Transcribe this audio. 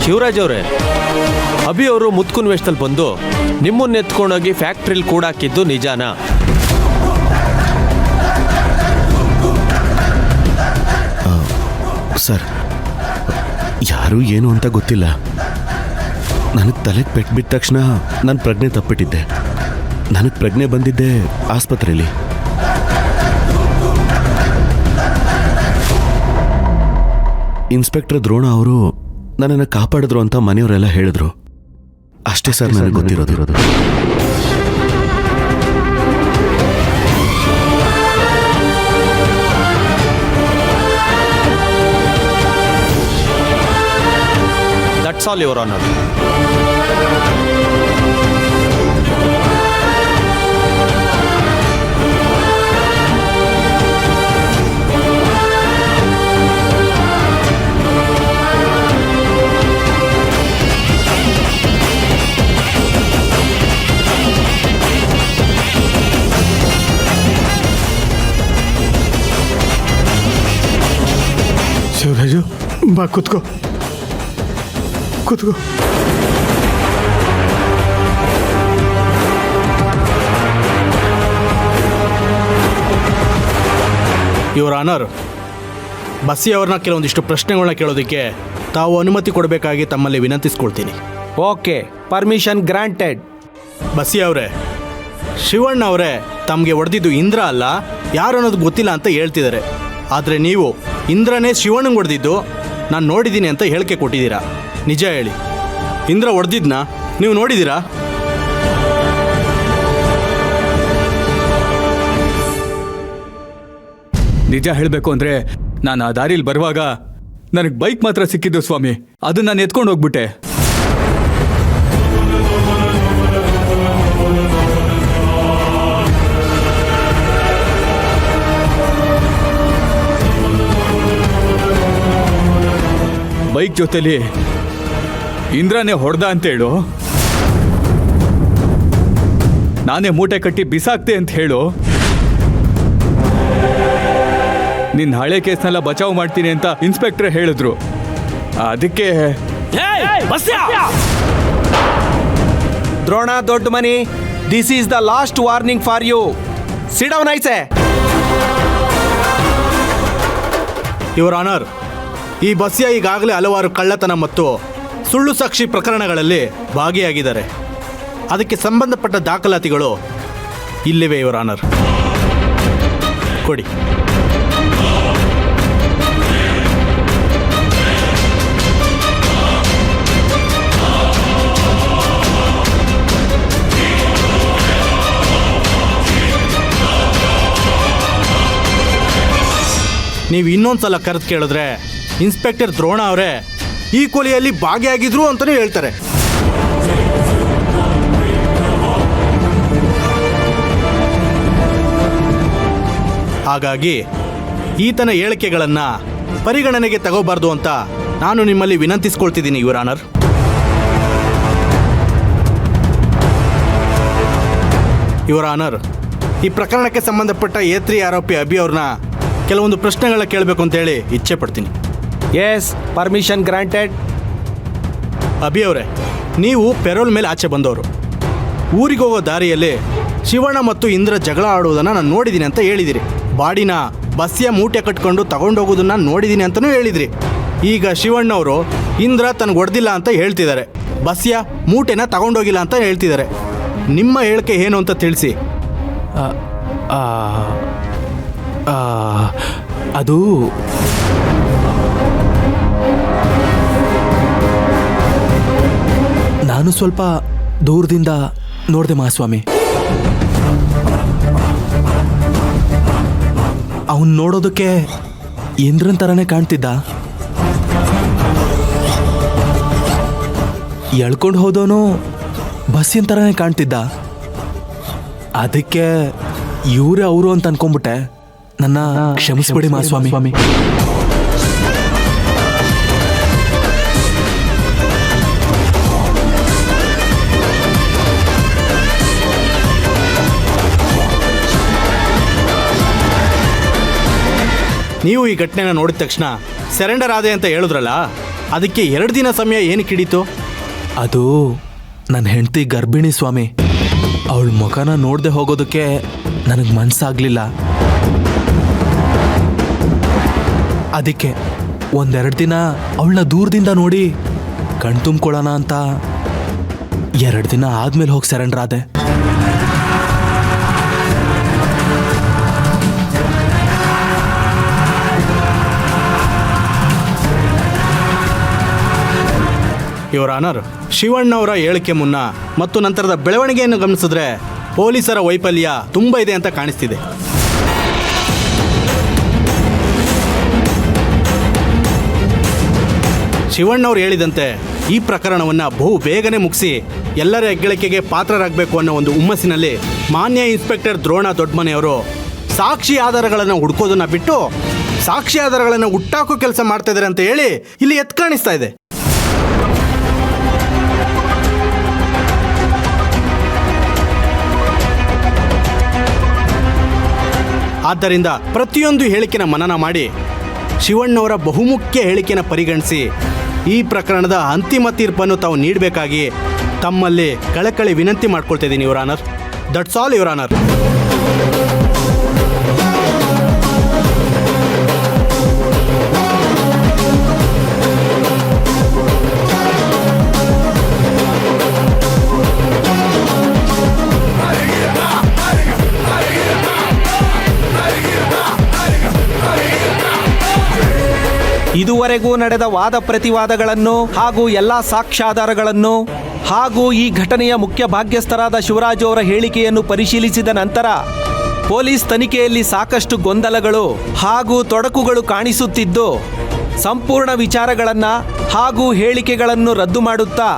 ಶಿವರಾಜ್ ಅವರೇ, ಅಭಿ ಅವರು ಮುತ್ಕುನ್ ವೇಷದಲ್ಲಿ ಬಂದು ನಿಮ್ಮನ್ನ ಎತ್ಕೊಂಡೋಗಿ ಫ್ಯಾಕ್ಟ್ರಿಲಿ ಕೂಡಾಕಿದ್ದು ನಿಜಾನಾ? ಸರ್, ಯಾರು ಏನು ಅಂತ ಗೊತ್ತಿಲ್ಲ. ನನಗೆ ತಲೆಗೆ ಪೆಟ್ಟು ಬಿದ್ದ ತಕ್ಷಣ ನಾನು ಪ್ರಜ್ಞೆ ತಪ್ಪಿಟ್ಟಿದ್ದೆ. ನನಗೆ ಪ್ರಜ್ಞೆ ಬಂದಿದ್ದೆ ಆಸ್ಪತ್ರೆಯಲ್ಲಿ. ಇನ್ಸ್ಪೆಕ್ಟರ್ ದ್ರೋಣ ಅವರು ನನ್ನನ್ನು ಕಾಪಾಡಿದ್ರು ಅಂತ ಮನೆಯವರೆಲ್ಲ ಹೇಳಿದ್ರು. ಅಷ್ಟೇ ಸರ್ ನನಗೆ ಗೊತ್ತಿರೋದು. That's all your honour. Shivaraju, ಬಾ ಕೂತ್ಕೋ. ಯುವರ್ ಆನರ್, ಬಸ್ಸಿ ಅವ್ರನ್ನ ಕೆಲವೊಂದಿಷ್ಟು ಪ್ರಶ್ನೆಗಳನ್ನ ಕೇಳೋದಕ್ಕೆ ತಾವು ಅನುಮತಿ ಕೊಡಬೇಕಾಗಿ ತಮ್ಮಲ್ಲಿ ವಿನಂತಿಸ್ಕೊಳ್ತೀನಿ. Okay, permission granted. ಬಸ್ಸಿ ಅವರೇ, ಶಿವಣ್ಣ ಅವರೇ ತಮಗೆ ಹೊಡೆದಿದ್ದು ಇಂದ್ರ ಅಲ್ಲ, ಯಾರು ಅನ್ನೋದು ಗೊತ್ತಿಲ್ಲ ಅಂತ ಹೇಳ್ತಿದ್ದಾರೆ. ಆದರೆ ನೀವು ಇಂದ್ರನೇ ಶಿವಣ್ಣಂಗೆ ಹೊಡೆದಿದ್ದು ನಾನು ನೋಡಿದ್ದೀನಿ ಅಂತ ಹೇಳಿಕೆ ಕೊಟ್ಟಿದ್ದೀರಾ. ನಿಜ ಹೇಳಿ, ಇಂದ್ರ ಹೊಡೆದಿದ್ನ ನೀವು ನೋಡಿದ್ದೀರಾ? ನಿಜ ಹೇಳಬೇಕು ಅಂದರೆ ನಾನು ಆ ದಾರಿಲಿ ಬರುವಾಗ ನನಗೆ ಬೈಕ್ ಮಾತ್ರ ಸಿಕ್ಕಿದ್ದು ಸ್ವಾಮಿ. ಅದನ್ನ ನಾನು ಎತ್ಕೊಂಡು ಹೋಗ್ಬಿಟ್ಟೆ. ಬೈಕ್ ಜೊತೆಲಿ ಇಂದ್ರನೇ ಹೊಡೆದ ಅಂತೇಳು, ನಾನೇ ಮೂಟೆ ಕಟ್ಟಿ ಬಿಸಾಕ್ತೆ ಅಂತ ಹೇಳು, ನಿನ್ನ ಹಳೆ ಕೇಸ್ನೆಲ್ಲ ಬಚಾವ್ ಮಾಡ್ತೀನಿ ಅಂತ ಇನ್ಸ್ಪೆಕ್ಟರ್ ಹೇಳಿದ್ರು. ಅದಕ್ಕೆ Drona Doddamani, this is the last warning for you. Sit down I say. Your honour, ಈ ಬಸ್ಸಿಯ ಈಗಾಗಲೇ ಹಲವಾರು ಕಳ್ಳತನ ಮತ್ತು ಸುಳ್ಳು ಸಾಕ್ಷಿ ಪ್ರಕರಣಗಳಲ್ಲಿ ಭಾಗಿಯಾಗಿದ್ದಾರೆ. ಅದಕ್ಕೆ ಸಂಬಂಧಪಟ್ಟ ದಾಖಲಾತಿಗಳು ಇಲ್ಲಿವೆ ಯುವರ್ ಆನರ್. ಕೊಡಿ. ನೀವು ಇನ್ನೊಂದ್ಸಲ ಕರೆದು ಕೇಳಿದ್ರೆ ಇನ್ಸ್ಪೆಕ್ಟರ್ ದ್ರೋಣ ಅವರೇ ಈ ಕೊಲೆಯಲ್ಲಿ ಭಾಗಿಯಾಗಿದ್ರು ಅಂತಲೇ ಹೇಳ್ತಾರೆ. ಹಾಗಾಗಿ ಈತನ ಹೇಳಿಕೆಗಳನ್ನು ಪರಿಗಣನೆಗೆ ತಗೋಬಾರ್ದು ಅಂತ ನಾನು ನಿಮ್ಮಲ್ಲಿ ವಿನಂತಿಸ್ಕೊಳ್ತಿದ್ದೀನಿ ಯುವರ್ ಆನರ್. ಯುವರ್ ಆನರ್, ಈ ಪ್ರಕರಣಕ್ಕೆ ಸಂಬಂಧಪಟ್ಟ ಏತ್ರಿ ಆರೋಪಿ ಅಭಿ ಅವ್ರನ್ನ ಕೆಲವೊಂದು ಪ್ರಶ್ನೆಗಳ ಕೇಳಬೇಕು ಅಂತೇಳಿ ಇಚ್ಛೆ ಪಡ್ತೀನಿ. S, permission granted. ಅಭಿ ಅವರೇ, ನೀವು ಪೆರೋಲ್ ಮೇಲೆ ಆಚೆ ಬಂದವರು. ಊರಿಗೆ ಹೋಗೋ ದಾರಿಯಲ್ಲಿ ಶಿವಣ್ಣ ಮತ್ತು ಇಂದ್ರ ಜಗಳ ಆಡುವುದನ್ನು ನಾನು ನೋಡಿದ್ದೀನಿ ಅಂತ ಹೇಳಿದಿರಿ. ಬಾಡಿನ ಬಸ್ಸಿಯ ಮೂಟೆ ಕಟ್ಕೊಂಡು ತಗೊಂಡೋಗೋದನ್ನ ನೋಡಿದ್ದೀನಿ ಅಂತಲೂ ಹೇಳಿದ್ರಿ. ಈಗ ಶಿವಣ್ಣವರು ಇಂದ್ರ ತನಗೆ ಹೊಡೆದಿಲ್ಲ ಅಂತ ಹೇಳ್ತಿದ್ದಾರೆ, ಬಸ್ಸಿಯ ಮೂಟೆನ ತಗೊಂಡೋಗಿಲ್ಲ ಅಂತ ಹೇಳ್ತಿದ್ದಾರೆ. ನಿಮ್ಮ ಹೇಳಿಕೆ ಏನು ಅಂತ ತಿಳಿಸಿ. ಅದು ನಾನು ಸ್ವಲ್ಪ ದೂರದಿಂದ ನೋಡಿದೆ ಮಹಾಸ್ವಾಮಿ. ಅವನು ನೋಡೋದಕ್ಕೆ ಇಂದ್ರನ್ ಥರನೇ ಕಾಣ್ತಿದ್ದ. ಎಳ್ಕೊಂಡು ಹೋದವನು ಬಸ್ಸಿನ ಥರನೇ ಕಾಣ್ತಿದ್ದ. ಅದಕ್ಕೆ ಇವರೇ ಅವರು ಅಂತ ಅನ್ಕೊಂಡ್ಬಿಟ್ಟೆ. ನನ್ನ ಕ್ಷಮಿಸ್ಬಿಡಿ ಮಹಾಸ್ವಾಮಿ. ನೀವು ಈ ಘಟನೆನ ನೋಡಿದ ತಕ್ಷಣ ಸರೆಂಡರ್ ಆದೆ ಅಂತ ಹೇಳಿದ್ರಲ್ಲ, ಅದಕ್ಕೆ 2 ದಿನ ಸಮಯ ಏನಕ್ಕೆ ಹಿಡೀತು? ಅದು ನನ್ನ ಹೆಂಡತಿ ಗರ್ಭಿಣಿ ಸ್ವಾಮಿ. ಅವಳ ಮುಖನ ನೋಡದೆ ಹೋಗೋದಕ್ಕೆ ನನಗೆ ಮನ್ಸಾಗ್ಲಿಲ್ಲ. ಅದಕ್ಕೆ 1-2 ದಿನ ಅವಳನ್ನ ದೂರದಿಂದ ನೋಡಿ ಕಣ್ತುಂಬ್ಕೊಳ್ಳೋಣ ಅಂತ 2 ದಿನ ಆದ್ಮೇಲೆ ಹೋಗಿ ಸರೆಂಡರ್ ಆದೆ. ಯುವರ್ ಆನರ್, ಶಿವಣ್ಣವರ ಹೇಳಿಕೆ ಮುನ್ನ ಮತ್ತು ನಂತರದ ಬೆಳವಣಿಗೆಯನ್ನು ಗಮನಿಸಿದ್ರೆ ಪೊಲೀಸರ ವೈಫಲ್ಯ ತುಂಬ ಇದೆ ಅಂತ ಕಾಣಿಸ್ತಿದೆ. ಶಿವಣ್ಣವ್ರು ಹೇಳಿದಂತೆ ಈ ಪ್ರಕರಣವನ್ನು ಬಹು ಬೇಗನೆ ಮುಗಿಸಿ ಎಲ್ಲರ ಹೆಗ್ಗಳಿಕೆಗೆ ಪಾತ್ರರಾಗಬೇಕು ಅನ್ನೋ ಒಂದು ಹುಮ್ಮಸ್ಸಿನಲ್ಲಿ ಮಾನ್ಯ ಇನ್ಸ್ಪೆಕ್ಟರ್ ದ್ರೋಣ ದೊಡ್ಡಮನೆಯವರು ಸಾಕ್ಷಿ ಆಧಾರಗಳನ್ನು ಹುಡ್ಕೋದನ್ನ ಬಿಟ್ಟು ಸಾಕ್ಷಿ ಆಧಾರಗಳನ್ನು ಹುಟ್ಟಾಕೋ ಕೆಲಸ ಮಾಡ್ತಾ ಇದ್ದಾರೆ ಅಂತ ಹೇಳಿ ಇಲ್ಲಿ ಎತ್ತು ಕಾಣಿಸ್ತಾ ಇದೆ. ಆದ್ದರಿಂದ ಪ್ರತಿಯೊಂದು ಹೇಳಿಕೆನ ಮನನ ಮಾಡಿ ಶಿವಣ್ಣವರ ಬಹುಮುಖ್ಯ ಹೇಳಿಕೆನ ಪರಿಗಣಿಸಿ ಈ ಪ್ರಕರಣದ ಅಂತಿಮ ತೀರ್ಪನ್ನು ತಾವು ನೀಡಬೇಕಾಗಿ ತಮ್ಮಲ್ಲಿ ಕಳಕಳಿ ವಿನಂತಿ ಮಾಡ್ಕೊಳ್ತಾ ಇದ್ದೀನಿ your honour. That's all your honour. ಇದುವರೆಗೂ ನಡೆದ ವಾದ ಪ್ರತಿವಾದಗಳನ್ನು ಹಾಗೂ ಎಲ್ಲಾ ಸಾಕ್ಷ್ಯಾಧಾರಗಳನ್ನು ಹಾಗೂ ಈ ಘಟನೆಯ ಮುಖ್ಯ ಭಾಗ್ಯಸ್ಥರಾದ ಶಿವರಾಜು ಅವರ ಹೇಳಿಕೆಯನ್ನು ಪರಿಶೀಲಿಸಿದ ನಂತರ ಪೊಲೀಸ್ ತನಿಖೆಯಲ್ಲಿ ಸಾಕಷ್ಟು ಗೊಂದಲಗಳು ಹಾಗೂ ತೊಡಕುಗಳು ಕಾಣಿಸುತ್ತಿದ್ದು ಸಂಪೂರ್ಣ ವಿಚಾರಗಳನ್ನು ಹಾಗೂ ಹೇಳಿಕೆಗಳನ್ನು ರದ್ದು ಮಾಡುತ್ತಾ